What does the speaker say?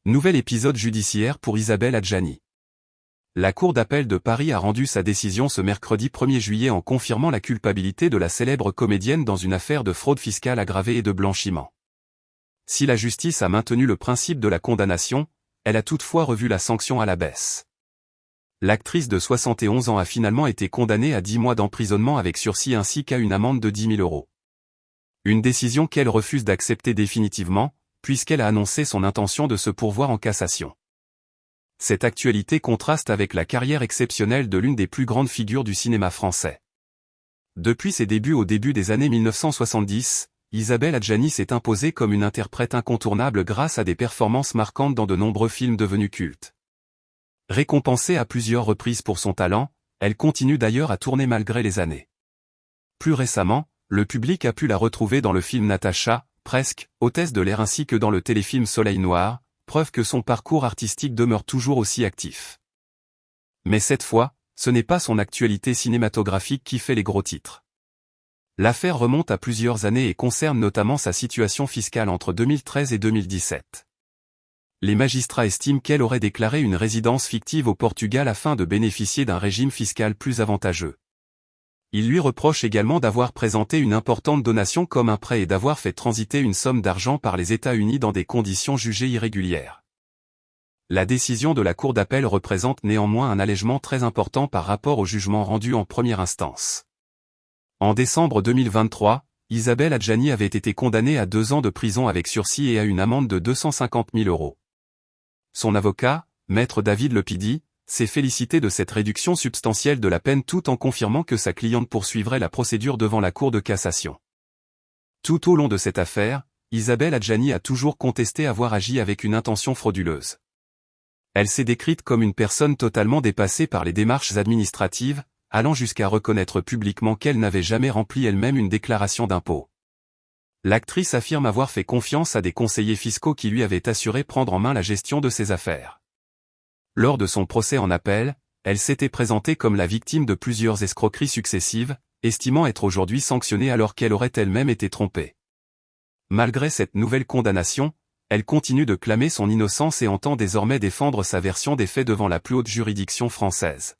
Nouvel épisode judiciaire pour Isabelle Adjani. La Cour d'appel de Paris a rendu sa décision ce mercredi 1er juillet en confirmant la culpabilité de la célèbre comédienne dans une affaire de fraude fiscale aggravée et de blanchiment. Si la justice a maintenu le principe de la condamnation, elle a toutefois revu la sanction à la baisse. L'actrice de 71 ans a finalement été condamnée à 10 mois d'emprisonnement avec sursis ainsi qu'à une amende de 10 000 €. Une décision qu'elle refuse d'accepter définitivement, puisqu'elle a annoncé son intention de se pourvoir en cassation. Cette actualité contraste avec la carrière exceptionnelle de l'une des plus grandes figures du cinéma français. Depuis ses débuts au début des années 1970, Isabelle Adjani s'est imposée comme une interprète incontournable grâce à des performances marquantes dans de nombreux films devenus cultes. Récompensée à plusieurs reprises pour son talent, elle continue d'ailleurs à tourner malgré les années. Plus récemment, le public a pu la retrouver dans le film Natacha, presque, hôtesse de l'air ainsi que dans le téléfilm Soleil Noir, preuve que son parcours artistique demeure toujours aussi actif. Mais cette fois, ce n'est pas son actualité cinématographique qui fait les gros titres. L'affaire remonte à plusieurs années et concerne notamment sa situation fiscale entre 2013 et 2017. Les magistrats estiment qu'elle aurait déclaré une résidence fictive au Portugal afin de bénéficier d'un régime fiscal plus avantageux. Il lui reproche également d'avoir présenté une importante donation comme un prêt et d'avoir fait transiter une somme d'argent par les États-Unis dans des conditions jugées irrégulières. La décision de la Cour d'appel représente néanmoins un allègement très important par rapport au jugement rendu en première instance. En décembre 2023, Isabelle Adjani avait été condamnée à 2 ans de prison avec sursis et à une amende de 250 000 €. Son avocat, Maître David Lepidi, s'est félicité de cette réduction substantielle de la peine tout en confirmant que sa cliente poursuivrait la procédure devant la Cour de cassation. Tout au long de cette affaire, Isabelle Adjani a toujours contesté avoir agi avec une intention frauduleuse. Elle s'est décrite comme une personne totalement dépassée par les démarches administratives, allant jusqu'à reconnaître publiquement qu'elle n'avait jamais rempli elle-même une déclaration d'impôt. L'actrice affirme avoir fait confiance à des conseillers fiscaux qui lui avaient assuré prendre en main la gestion de ses affaires. Lors de son procès en appel, elle s'était présentée comme la victime de plusieurs escroqueries successives, estimant être aujourd'hui sanctionnée alors qu'elle aurait elle-même été trompée. Malgré cette nouvelle condamnation, elle continue de clamer son innocence et entend désormais défendre sa version des faits devant la plus haute juridiction française.